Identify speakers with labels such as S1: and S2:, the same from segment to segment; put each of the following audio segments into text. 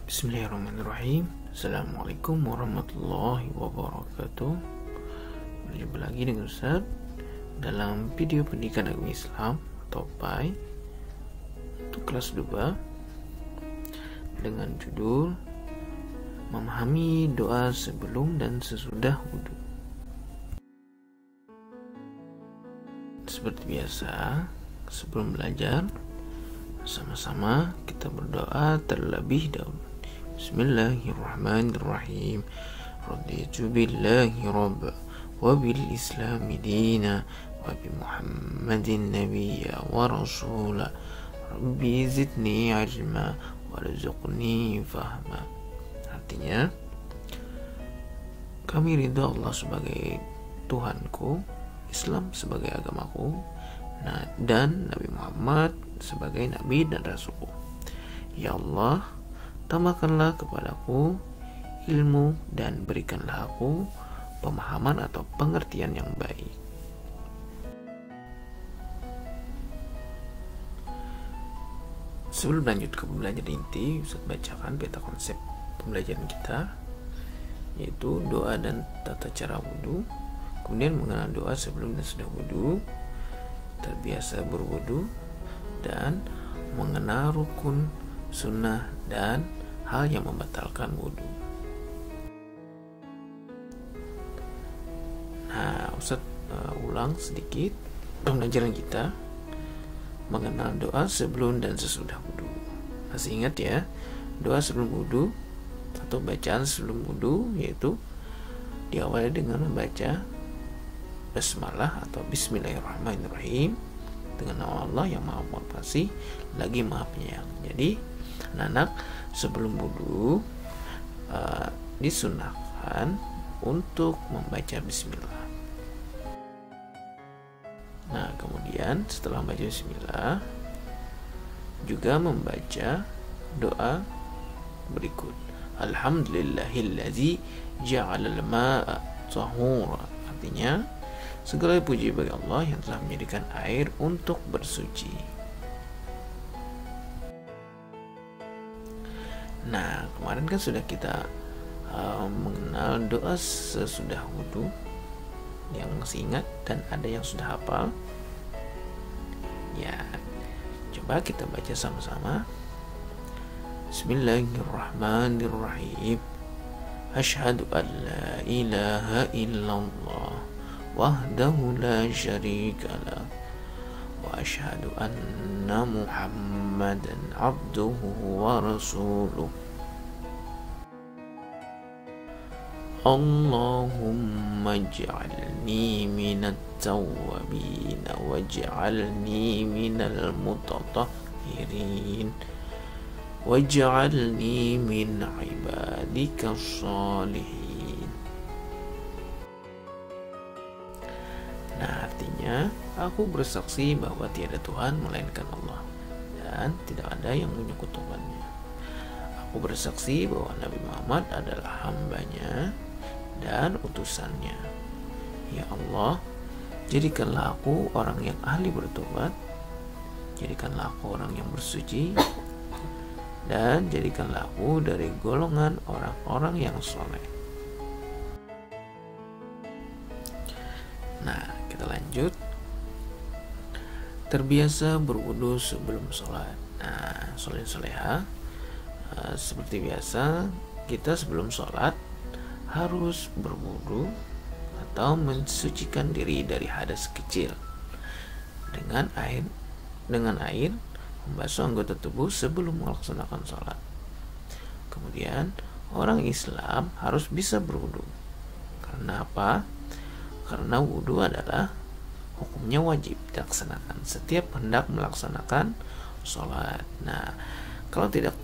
S1: Bismillahirrahmanirrahim. Assalamualaikum warahmatullahi wabarakatuh. Berjumpa lagi dengan Ustaz dalam video pendidikan agama Islam atau PAI untuk kelas 2 dengan judul Memahami doa sebelum dan sesudah wudhu. Seperti biasa, sebelum belajar sama-sama kita berdoa terlebih dahulu. Bismillahirrahmanirrahim. Raditu billahi rabba wa bil islami dina wa bi muhammadin nabiyya wa rasula. Rabbi zidni ilma warzuqni fahma. Artinya, kami ridha Allah sebagai Tuhanku, Islam sebagai agamaku, dan Nabi Muhammad sebagai Nabi dan Rasulku. Ya Allah, tambahkanlah kepadaku ilmu dan berikanlah aku pemahaman atau pengertian yang baik. Sebelum lanjut ke pembelajaran inti, Ustaz bacakan peta konsep pembelajaran kita, yaitu doa dan tata cara wudhu, kemudian mengenal doa sebelum dan sesudah wudhu, terbiasa berwudhu, dan mengenal rukun, sunnah, dan hal yang membatalkan wudhu. Nah, Ustaz ulang sedikit pembelajaran kita mengenal doa sebelum dan sesudah wudhu. Masih ingat ya, doa sebelum wudhu atau bacaan sebelum wudhu yaitu diawali dengan membaca basmalah atau bismillahirrahmanirrahim dengan nama Allah yang maha pengasih lagi maha penyayang. Jadi anak-anak sebelum wudhu disunahkan untuk membaca bismillah. Nah, kemudian setelah membaca bismillah juga membaca doa berikut. Alhamdulillahillazi ja'alal ma'a tahura. Artinya, segala puji bagi Allah yang telah menjadikan air untuk bersuci. Nah, kemarin kan sudah kita mengenal doa sesudah wudhu yang masih ingat dan ada yang sudah hafal. Ya, coba kita baca sama-sama. Bismillahirrahmanirrahim. Asyhadu an la ilaha illallah wahdahu la syarika lah wa asyhadu anna muhammadan abduhu wa rasuluh. Allahumma ij'alni minat tawwabin waj'alni minal mutatahhirin waj'alni min ibadika shalihin. Nah, artinya aku bersaksi bahwa tiada Tuhan melainkan Allah dan tidak ada yang menyekutukannya. Aku bersaksi bahwa Nabi Muhammad adalah hambanya dan utusannya. Ya Allah, jadikanlah aku orang yang ahli bertobat, jadikanlah aku orang yang bersuci, dan jadikanlah aku dari golongan orang-orang yang soleh. Nah, kita lanjut. Terbiasa berwudu sebelum sholat. Nah, soleha seperti biasa, kita sebelum sholat harus berwudu atau mensucikan diri dari hadas kecil dengan air membasuh anggota tubuh sebelum melaksanakan sholat. Kemudian orang Islam harus bisa berwudu. Karena apa? Karena wudu adalah hukumnya wajib dilaksanakan setiap hendak melaksanakan sholat. Nah, kalau tidak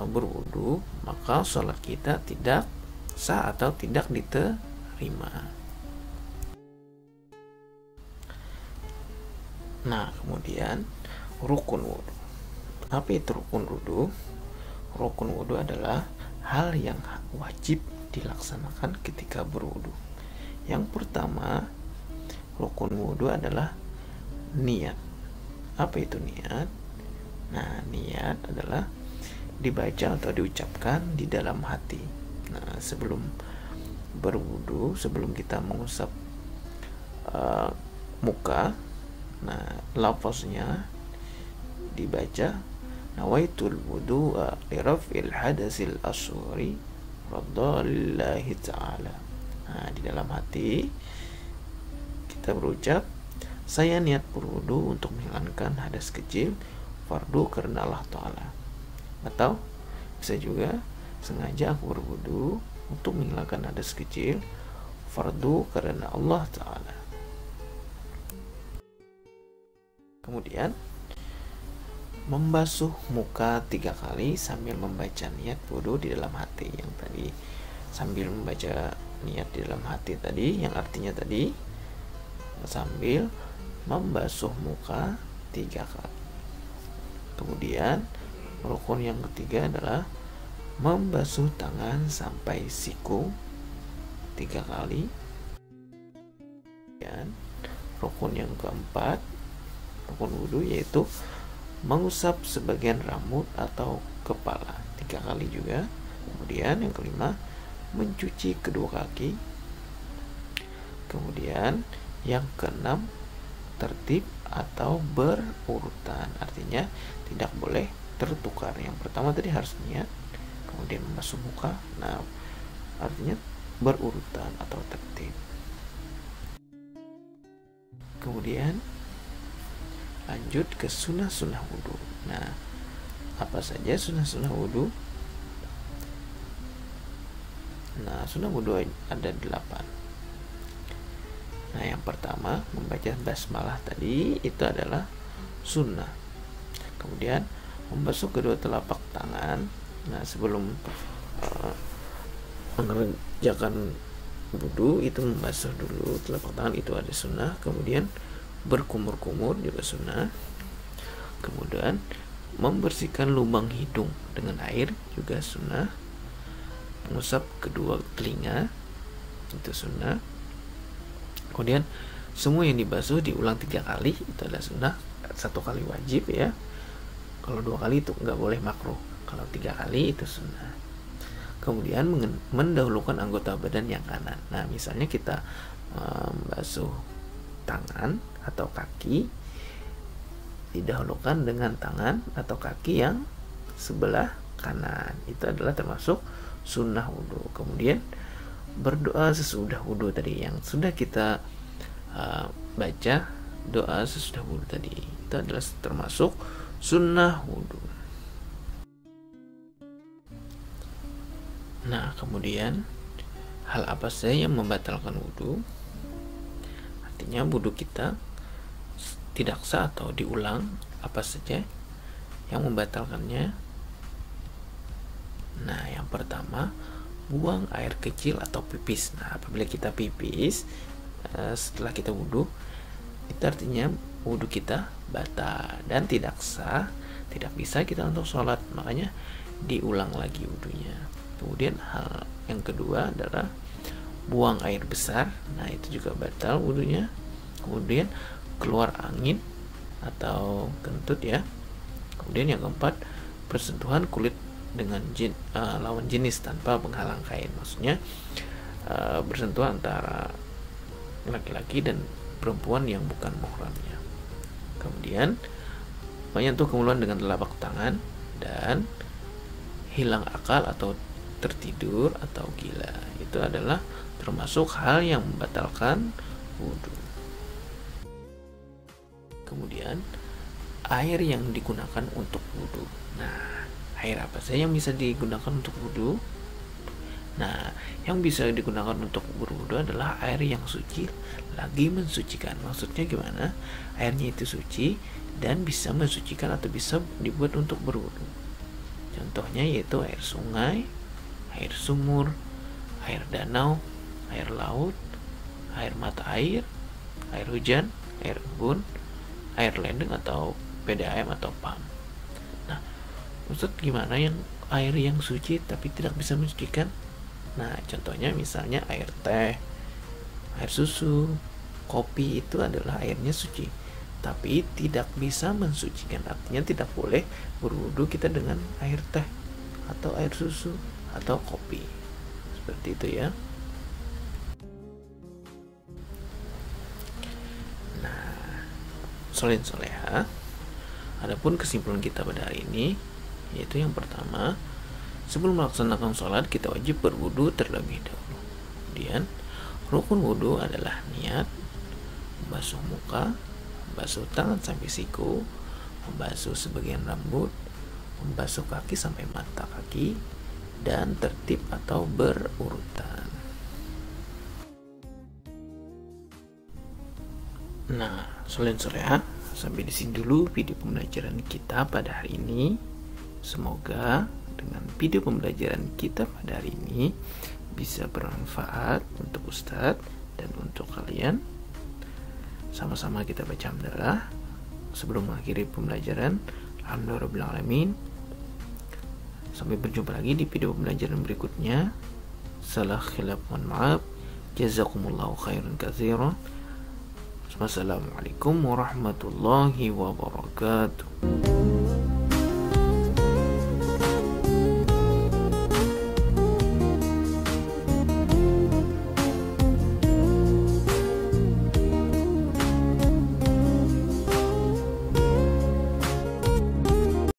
S1: berwudu, maka sholat kita tidak sah atau tidak diterima. Nah, kemudian rukun wudu. Apa itu rukun wudu? Rukun wudu adalah hal yang wajib dilaksanakan ketika berwudu. Yang pertama, rukun wudu adalah niat. Apa itu niat? Nah, niat adalah dibaca atau diucapkan di dalam hati. Nah, sebelum berwudu, sebelum kita mengusap muka, nah lafaznya dibaca, nawaitul wudu'a li raf'il hadasil asghari radhalillahi ta'ala. Nah, di dalam hati kita berucap, saya niat berwudu untuk menghilangkan hadas kecil fardu karena Allah Ta'ala. Atau bisa juga, sengaja aku berwudu untuk menghilangkan hadas kecil fardu karena Allah Ta'ala. Kemudian membasuh muka 3 kali sambil membaca niat wudu di dalam hati. Yang tadi sambil membaca niat di dalam hati tadi, yang artinya tadi sambil membasuh muka 3 kali. Kemudian rukun yang ketiga adalah membasuh tangan sampai siku 3 kali. Dan rukun yang keempat, rukun wudu, yaitu mengusap sebagian rambut atau kepala 3 kali juga. Kemudian yang kelima, mencuci kedua kaki. Kemudian yang keenam, tertib atau berurutan, artinya tidak boleh tertukar. Yang pertama tadi harus niat, kemudian membasuh muka. Nah, artinya berurutan atau tertib. Kemudian lanjut ke sunnah-sunnah wudu. Nah, apa saja sunnah-sunnah wudu? Nah, sunnah wudu ada 8. Nah, yang pertama, membaca basmalah tadi itu adalah sunnah. Kemudian membasuh kedua telapak tangan. Nah, sebelum mengerjakan wudu itu membasuh dulu telapak tangan, itu ada sunnah. Kemudian berkumur-kumur juga sunnah. Kemudian membersihkan lubang hidung dengan air juga sunnah. Mengusap kedua telinga itu sunnah. Kemudian semua yang dibasuh diulang 3 kali, itu adalah sunnah. 1 kali wajib ya, kalau 2 kali itu nggak boleh makruh, kalau 3 kali itu sunnah. Kemudian mendahulukan anggota badan yang kanan. Nah, misalnya kita membasuh tangan atau kaki, didahulukan dengan tangan atau kaki yang sebelah kanan, itu adalah termasuk sunnah wudu. Kemudian berdoa sesudah wudu tadi, yang sudah kita baca doa sesudah wudu tadi, itu adalah termasuk sunnah wudu. Nah, kemudian hal apa saja yang membatalkan wudu? Artinya wudu kita tidak sah atau diulang, apa saja yang membatalkannya? Nah, yang pertama, buang air kecil atau pipis. Nah, apabila kita pipis setelah kita wudu, itu artinya wudu kita batal dan tidak sah, tidak bisa kita untuk sholat, makanya diulang lagi wudunya. Kemudian hal yang kedua adalah buang air besar. Nah, itu juga batal wudunya. Kemudian keluar angin atau kentut ya. Kemudian yang keempat, bersentuhan kulit dengan lawan jenis tanpa penghalang kain, maksudnya bersentuhan antara laki-laki dan perempuan yang bukan mahramnya. Kemudian menyentuh kemaluan dengan telapak tangan dan hilang akal atau tertidur atau gila, itu adalah termasuk hal yang membatalkan wudu. Kemudian air yang digunakan untuk wudu. Nah, air apa saja yang bisa digunakan untuk wudu? Nah, yang bisa digunakan untuk berwudu adalah air yang suci lagi mensucikan. Maksudnya gimana? Airnya itu suci dan bisa mensucikan atau bisa dibuat untuk berwudu. Contohnya yaitu air sungai, air sumur, air danau, air laut, air mata air hujan, air embun, air ledeng atau PDAM atau PAM. Nah, maksud gimana yang air yang suci tapi tidak bisa mensucikan? Nah, contohnya misalnya air teh, air susu, kopi, itu adalah airnya suci tapi tidak bisa mensucikan, artinya tidak boleh berwudu kita dengan air teh atau air susu, atau kopi. Seperti itu ya. Nah, solin soleha, adapun kesimpulan kita pada hari ini, yaitu yang pertama, sebelum melaksanakan sholat kita wajib berwudu terlebih dahulu. Kemudian rukun wudu adalah niat, membasuh muka, membasuh tangan sampai siku, membasuh sebagian rambut, membasuh kaki sampai mata kaki, dan tertib atau berurutan. Nah, solin soleha, sampai di sini dulu video pembelajaran kita pada hari ini. Semoga dengan video pembelajaran kita pada hari ini bisa bermanfaat untuk Ustadz dan untuk kalian. Sama-sama kita baca hamdalah sebelum mengakhiri pembelajaran. Alhamdulillahirrahmanirrahim. Sampai berjumpa lagi di video pembelajaran berikutnya. Salah khilaf, mohon maaf. Jazakumullahu khairan katsiran. Wassalamualaikum warahmatullahi wabarakatuh.